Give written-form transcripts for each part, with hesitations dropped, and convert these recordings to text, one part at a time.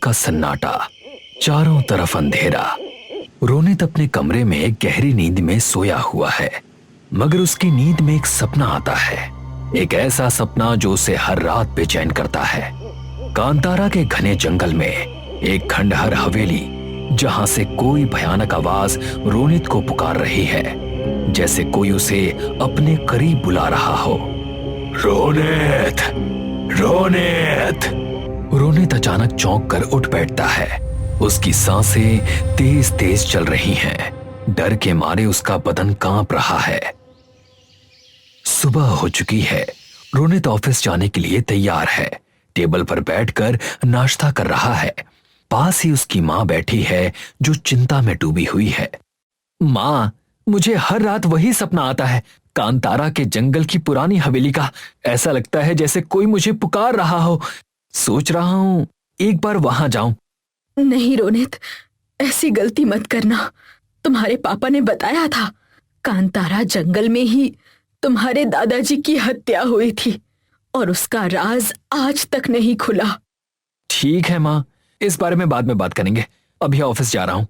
का सन्नाटा, चारों तरफ अंधेरा। रोनित अपने कमरे में गहरी नींद में सोया हुआ है, मगर उसकी नींद में एक सपना आता है, एक ऐसा सपना जो उसे हर रात बेचैन करता है। कांतारा के घने जंगल में एक खंडहर हवेली, जहां से कोई भयानक आवाज रोनित को पुकार रही है, जैसे कोई उसे अपने करीब बुला रहा हो। रोनित, रोनित। रोनित अचानक चौंक कर उठ बैठता है। उसकी सांसें तेज तेज चल रही हैं। डर के मारे उसका बदन कांप रहा है। सुबह हो चुकी है। रोनित ऑफिस जाने के लिए तैयार है। टेबल पर बैठकर नाश्ता कर रहा है। पास ही उसकी माँ बैठी है, जो चिंता में डूबी हुई है। माँ, मुझे हर रात वही सपना आता है, कांतारा के जंगल की पुरानी हवेली का। ऐसा लगता है जैसे कोई मुझे पुकार रहा हो। सोच रहा हूँ एक बार वहां जाऊं। नहीं रोनित, ऐसी गलती मत करना। तुम्हारे पापा ने बताया था, कांतारा जंगल में ही तुम्हारे दादाजी की हत्या हुई थी और उसका राज आज तक नहीं खुला। ठीक है माँ, इस बारे में बाद में बात करेंगे। अभी ऑफिस जा रहा हूँ।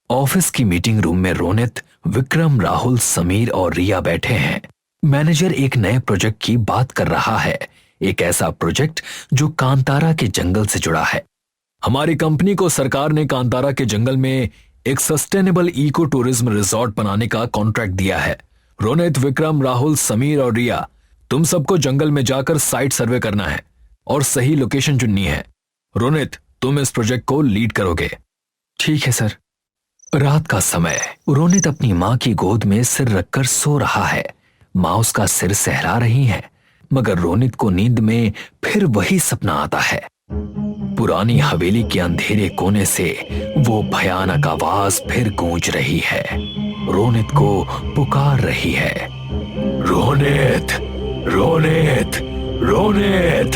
ऑफिस की मीटिंग रूम में रोनित, विक्रम, राहुल, समीर और रिया बैठे हैं। मैनेजर एक नए प्रोजेक्ट की बात कर रहा है, एक ऐसा प्रोजेक्ट जो कांतारा के जंगल से जुड़ा है। हमारी कंपनी को सरकार ने कांतारा के जंगल में एक सस्टेनेबल इको टूरिज्म रिजॉर्ट बनाने का कॉन्ट्रैक्ट दिया है। रोनित, विक्रम, राहुल, समीर और रिया, तुम सबको जंगल में जाकर साइट सर्वे करना है और सही लोकेशन चुननी है। रोनित, तुम इस प्रोजेक्ट को लीड करोगे। ठीक है सर। रात का समय। रोनित अपनी माँ की गोद में सिर रखकर सो रहा है। माँ उसका सिर सहला रही है, मगर रोनित को नींद में फिर वही सपना आता है। पुरानी हवेली के अंधेरे कोने से वो भयानक आवाज फिर गूंज रही है, रोनित को पुकार रही है। रोनित, रोनित, रोनित।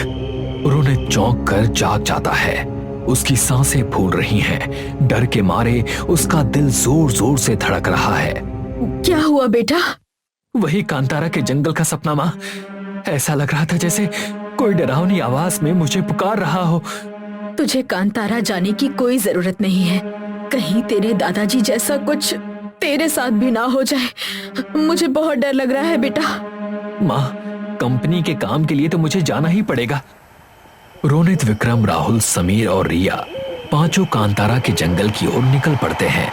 रोनित चौंक कर जाग जाता है। उसकी सांसें फूल रही हैं। डर के मारे उसका दिल जोर जोर से धड़क रहा है। क्या हुआ बेटा? वही कांतारा के जंगल का सपना माँ। ऐसा लग रहा था जैसे कोई डरावनी आवाज में मुझे पुकार रहा हो। तुझे कांतारा जाने की कोई जरूरत नहीं है। कहीं तेरे दादाजी जैसा कुछ तेरे साथ भी ना हो जाए। मुझे बहुत डर लग रहा है बेटा। माँ, कंपनी के काम के लिए तो मुझे जाना ही पड़ेगा। रोनित, विक्रम, राहुल, समीर और रिया पांचों कांतारा के जंगल की ओर निकल पड़ते हैं।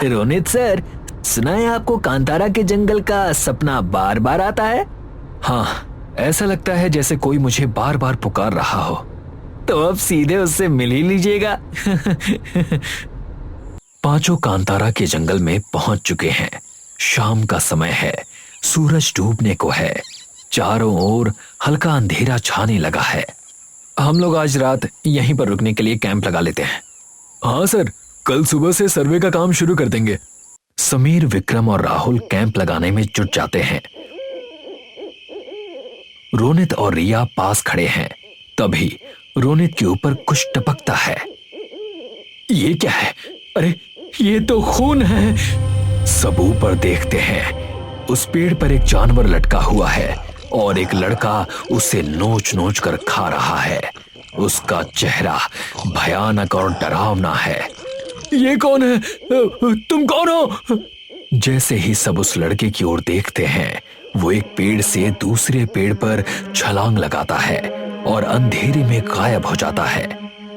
रोनित सर, सुना है आपको कांतारा के जंगल का सपना बार बार आता है? हाँ, ऐसा लगता है जैसे कोई मुझे बार बार पुकार रहा हो। तो अब सीधे उससे मिल ही लीजिएगा। पांचों कांतारा के जंगल में पहुंच चुके हैं। शाम का समय है, सूरज डूबने को है। चारों ओर हल्का अंधेरा छाने लगा है। हम लोग आज रात यहीं पर रुकने के लिए कैंप लगा लेते हैं। हाँ सर, कल सुबह से सर्वे का काम शुरू कर देंगे। समीर, विक्रम और राहुल कैंप लगाने में जुट जाते हैं। रोनित और रिया पास खड़े हैं। तभी रोनित के ऊपर कुछ टपकता है। ये क्या है? अरे, ये तो खून है। सब ऊपर देखते हैं। उस पेड़ पर एक जानवर लटका हुआ है और एक लड़का उसे नोच नोच कर खा रहा है। उसका चेहरा भयानक और डरावना है। ये कौन है? तुम कौन हो? जैसे ही सब उस लड़के की ओर देखते हैं, वो एक पेड़ से दूसरे पेड़ पर छलांग लगाता है और अंधेरे में गायब हो जाता है।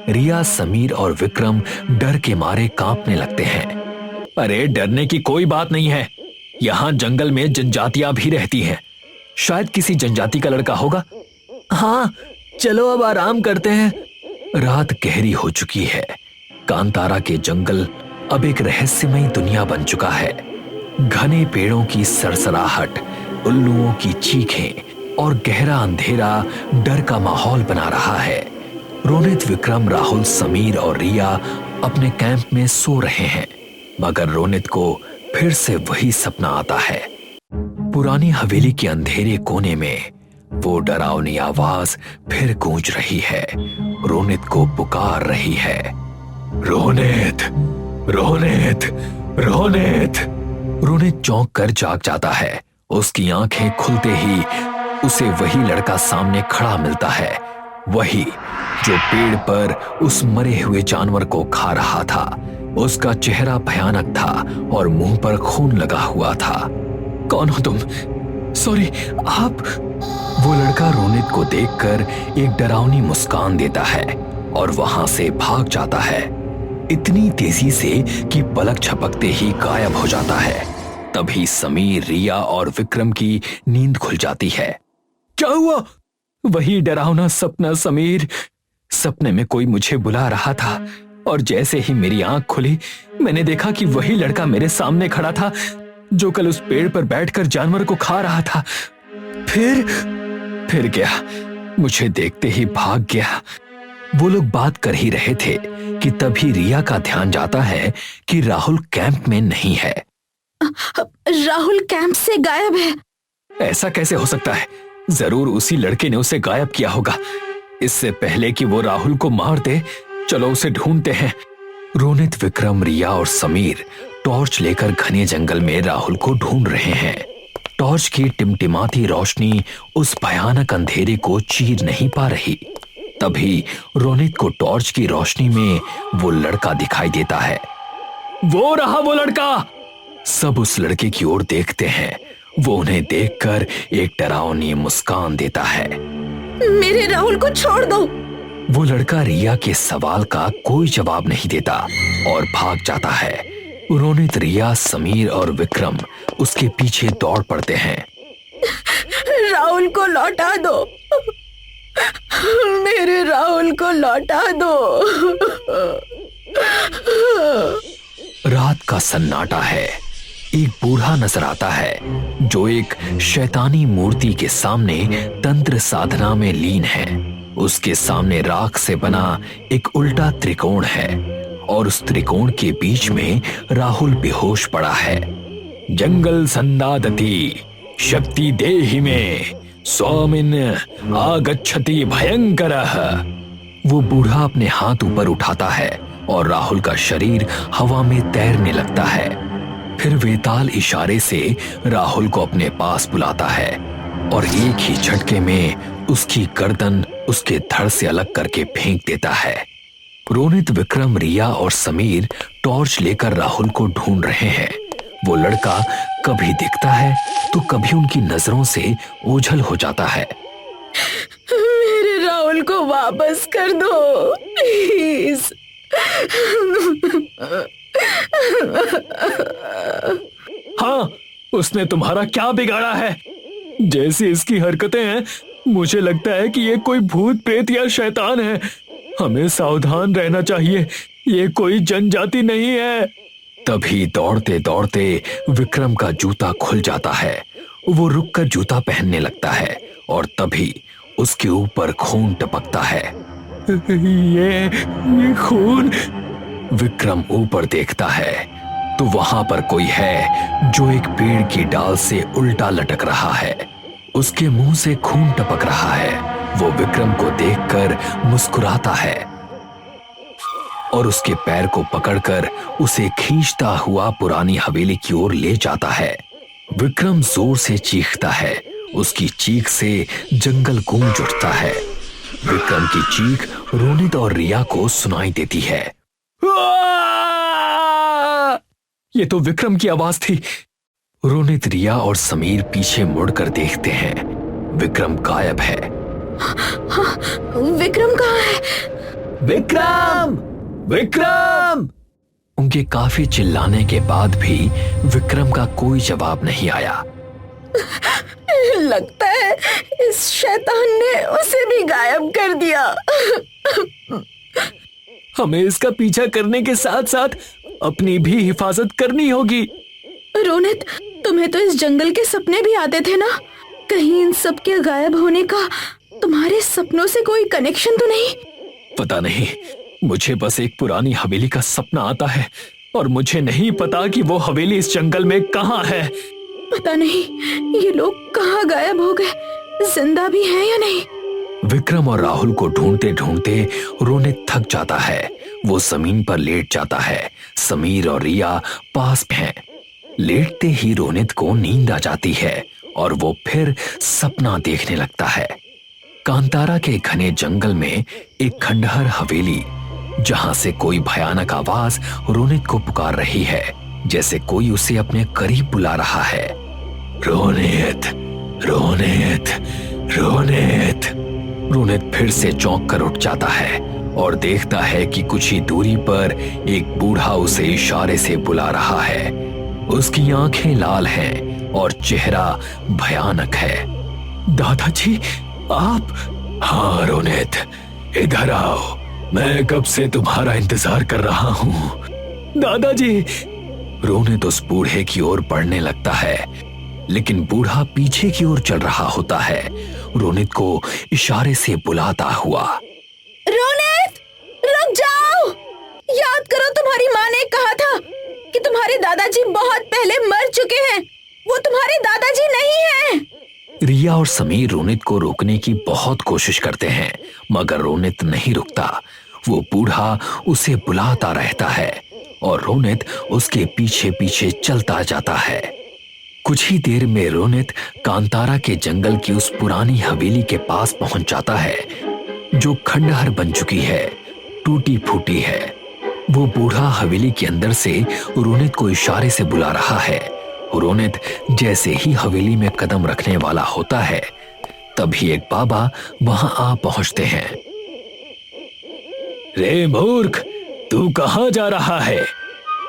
रिया, समीर और विक्रम डर के मारे कांपने लगते हैं। अरे, डरने की कोई बात नहीं है। यहाँ जंगल में जनजातियां भी रहती हैं। शायद किसी जनजाति का लड़का होगा। हाँ, चलो अब आराम करते हैं। रात गहरी हो चुकी है। कांतारा के जंगल अब एक रहस्यमयी दुनिया बन चुका है। घने पेड़ों की सरसराहट, उल्लुओं की चीखें और गहरा अंधेरा डर का माहौल बना रहा है। रोनित, विक्रम, राहुल, समीर और रिया अपने कैंप में सो रहे हैं, मगर रोनित को फिर से वही सपना आता है। पुरानी हवेली के अंधेरे कोने में वो डरावनी आवाज फिर गूंज रही है, रोनित को पुकार रही है। रोनित, रोनित, रोनित। रोनित चौंक कर जाग जाता है। उसकी आंखें खुलते ही उसे वही लड़का सामने खड़ा मिलता है। वही जो पेड़ पर उस मरे हुए जानवर को खा रहा था। उसका चेहरा भयानक था और मुंह पर खून लगा हुआ था। कौन हो तुम? सॉरी, आप? वो लड़का रोनित को देखकर एक डरावनी मुस्कान देता है और वहां से भाग जाता है, इतनी तेजी से कि पलक झपकते ही गायब हो जाता है। तभी समीर, रिया और विक्रम की नींद खुल जाती है। क्या हुआ? वही डरावना सपना समीर। सपने में कोई मुझे बुला रहा था और जैसे ही मेरी आंख खुली मैंने देखा कि वही लड़का मेरे सामने खड़ा था जो कल उस पेड़ पर बैठकर जानवर को खा रहा था। फिर क्या, मुझे देखते ही भाग गया। वो लोग बात कर ही रहे थे कि तभी रिया का ध्यान जाता है कि राहुल कैंप में नहीं है। राहुल कैंप से गायब है। ऐसा कैसे हो सकता है? जरूर उसी लड़के ने उसे गायब किया होगा। इससे पहले कि वो राहुल को मार दे, चलो उसे ढूंढते हैं। रोनित, विक्रम, रिया और समीर टॉर्च लेकर घने जंगल में राहुल को ढूंढ रहे हैं। टॉर्च की टिमटिमाती रोशनी उस भयानक अंधेरे को चीर नहीं पा रही। तभी रोनित को टॉर्च की रोशनी में वो लड़का दिखाई देता है। वो रहा वो लड़का! सब उस लड़के की ओर देखते हैं। वो उन्हें देखकर एक डरावनी मुस्कान देता है। मेरे राहुल को छोड़ दो। वो लड़का रिया के सवाल का कोई जवाब नहीं देता और भाग जाता है। रोनित, रिया, समीर और विक्रम उसके पीछे दौड़ पड़ते हैं। राहुल को लौटा दो, मेरे राहुल को लौटा दो। रात का सन्नाटा है। एक बूढ़ा नजर आता है जो एक शैतानी मूर्ति के सामने तंत्र साधना में लीन है। उसके सामने राख से बना एक उल्टा त्रिकोण है और उस त्रिकोण के बीच में राहुल बेहोश पड़ा है। जंगल संदादति शक्ति देहि में स्वामिन आगच्छति भयंकरः। वो बूढ़ा अपने हाथ ऊपर उठाता है और राहुल का शरीर हवा में तैरने लगता है। फिर वेताल इशारे से राहुल को अपने पास बुलाता है और एक ही झटके में उसकी गर्दन उसके धड़ से अलग करके फेंक देता है। रोनित, विक्रम, रिया और समीर टॉर्च लेकर राहुल को ढूंढ रहे हैं। वो लड़का कभी दिखता है तो कभी उनकी नजरों से ओझल हो जाता है। मेरे राहुल को वापस कर दो प्लीज। हाँ, उसने तुम्हारा क्या बिगाड़ा है? जैसी इसकी हरकतें हैं, मुझे लगता है कि ये कोई भूत प्रेत या शैतान है। हमें सावधान रहना चाहिए, ये कोई जनजाति नहीं है। तभी दौड़ते दौड़ते विक्रम का जूता खुल जाता है। वो रुककर जूता पहनने लगता है और तभी उसके ऊपर खून टपकता है। ये खून! विक्रम ऊपर देखता है तो वहां पर कोई है जो एक पेड़ की डाल से उल्टा लटक रहा है। उसके मुंह से खून टपक रहा है। वो विक्रम को देखकर मुस्कुराता है और उसके पैर को पकड़कर उसे खींचता हुआ पुरानी हवेली की ओर ले जाता है। विक्रम जोर से चीखता है। उसकी चीख से जंगल गूंज उठता है। विक्रम की चीख रोनित और रिया को सुनाई देती है। ये तो विक्रम की आवाज थी। रोनित, रिया और समीर पीछे मुड़कर देखते हैं। विक्रम गायब है। हाँ, विक्रम कहाँ है? विक्रम! विक्रम! उनके काफी चिल्लाने के बाद भी विक्रम का कोई जवाब नहीं आया। लगता है इस शैतान ने उसे भी गायब कर दिया। हमें इसका पीछा करने के साथ साथ अपनी भी हिफाजत करनी होगी। रोनित, तुम्हें तो इस जंगल के सपने भी आते थे ना? कहीं इन सब के गायब होने का तुम्हारे सपनों से कोई कनेक्शन तो नहीं? पता नहीं, मुझे बस एक पुरानी हवेली का सपना आता है और मुझे नहीं पता कि वो हवेली इस जंगल में कहाँ है। पता नहीं ये लोग कहाँ गायब हो गए, जिंदा भी हैं या नहीं। विक्रम और राहुल को ढूंढते ढूंढते रोनित थक जाता है। वो जमीन पर लेट जाता है। समीर और रिया पास में हैं। लेटते ही रोनित को नींद आ जाती है और वो फिर सपना देखने लगता है। कांतारा के घने जंगल में एक खंडहर हवेली, जहां से कोई भयानक आवाज रोनित को पुकार रही है, जैसे कोई उसे अपने करीब बुला रहा है। रोनित, रोनित, रोनित। रोनित फिर से चौंक कर उठ जाता है और देखता है कि कुछ ही दूरी पर एक बूढ़ा उसे इशारे से बुला रहा है। उसकी आंखें लाल हैं और चेहरा भयानक है। दादाजी, आप? हाँ रोनित, इधर आओ, मैं कब से तुम्हारा इंतजार कर रहा हूँ। दादाजी। रोनित उस बूढ़े की ओर बढ़ने लगता है, लेकिन बूढ़ा पीछे की ओर चल रहा होता है, रोनित को इशारे से बुलाता हुआ। रोनित, रुक जाओ। याद करो, तुम्हारी माँ ने कहा था कि तुम्हारे दादाजी बहुत पहले मर चुके हैं। वो तुम्हारे दादाजी नहीं हैं। रिया और समीर रोनित को रोकने की बहुत कोशिश करते हैं, मगर रोनित नहीं रुकता। वो बूढ़ा उसे बुलाता रहता है और रोनित उसके पीछे पीछे चलता जाता है। कुछ ही देर में रोनित कांतारा के जंगल की उस पुरानी हवेली के पास पहुंच जाता है, जो खंडहर बन चुकी है, टूटी फूटी है। वो बूढ़ा हवेली के अंदर से रोनित को इशारे से बुला रहा है। रोनित जैसे ही हवेली में कदम रखने वाला होता है, तभी एक बाबा वहां आ पहुंचते हैं। रे मूर्ख, तू कहां जा रहा है?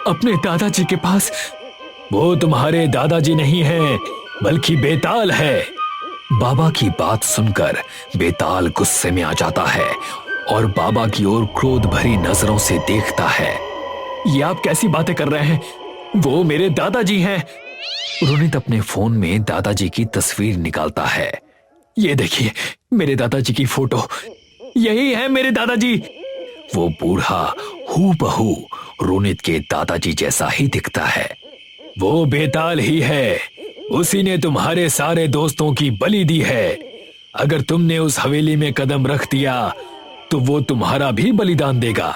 अपने दादाजी के पास। वो तुम्हारे दादाजी नहीं हैं, बल्कि बेताल है। बाबा की बात सुनकर बेताल गुस्से में आ जाता है और बाबा की ओर क्रोध भरी नजरों से देखता है। ये आप कैसी बातें कर रहे हैं? वो मेरे दादाजी हैं। रोनित अपने फोन में दादाजी की तस्वीर निकालता है। ये देखिए, मेरे दादाजी की फोटो, यही है मेरे दादाजी। वो बूढ़ा हूबहू रोनित के दादाजी जैसा ही दिखता है। वो बेताल ही है, उसी ने तुम्हारे सारे दोस्तों की बलि दी है। अगर तुमने उस हवेली में कदम रख दिया तो वो तुम्हारा भी बलिदान देगा।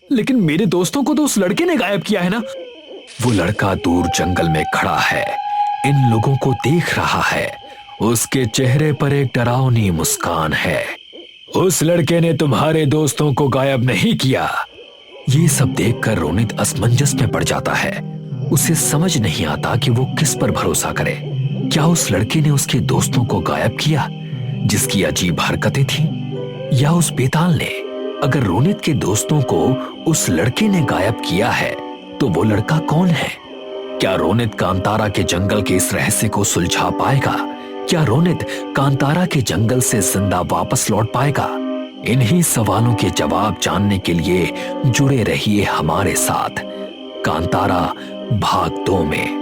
लेकिन मेरे दोस्तों को तो उस लड़के ने गायब किया है ना। वो लड़का दूर जंगल में खड़ा है, इन लोगों को देख रहा है। उसके चेहरे पर एक डरावनी मुस्कान है। उस लड़के ने तुम्हारे दोस्तों को गायब नहीं किया। ये सब देखकर रोनित असमंजस में पड़ जाता है। उसे समझ नहीं आता कि वो किस पर भरोसा करे। क्या उस लड़के ने उसके दोस्तों को गायब किया, जिसकी अजीब हरकतें थीं, या उस बेताल ने? अगर रोनित के दोस्तों को उस लड़के ने गायब किया है, तो वो लड़का कौन है? क्या रोनित कांतारा के जंगल के इस रहस्य को सुलझा पाएगा? क्या रोनित कांतारा के जंगल से जिंदा वापस लौट पाएगा? इन्हीं सवालों के जवाब जानने के लिए जुड़े रहिए हमारे साथ कांतारा भाग 2 में।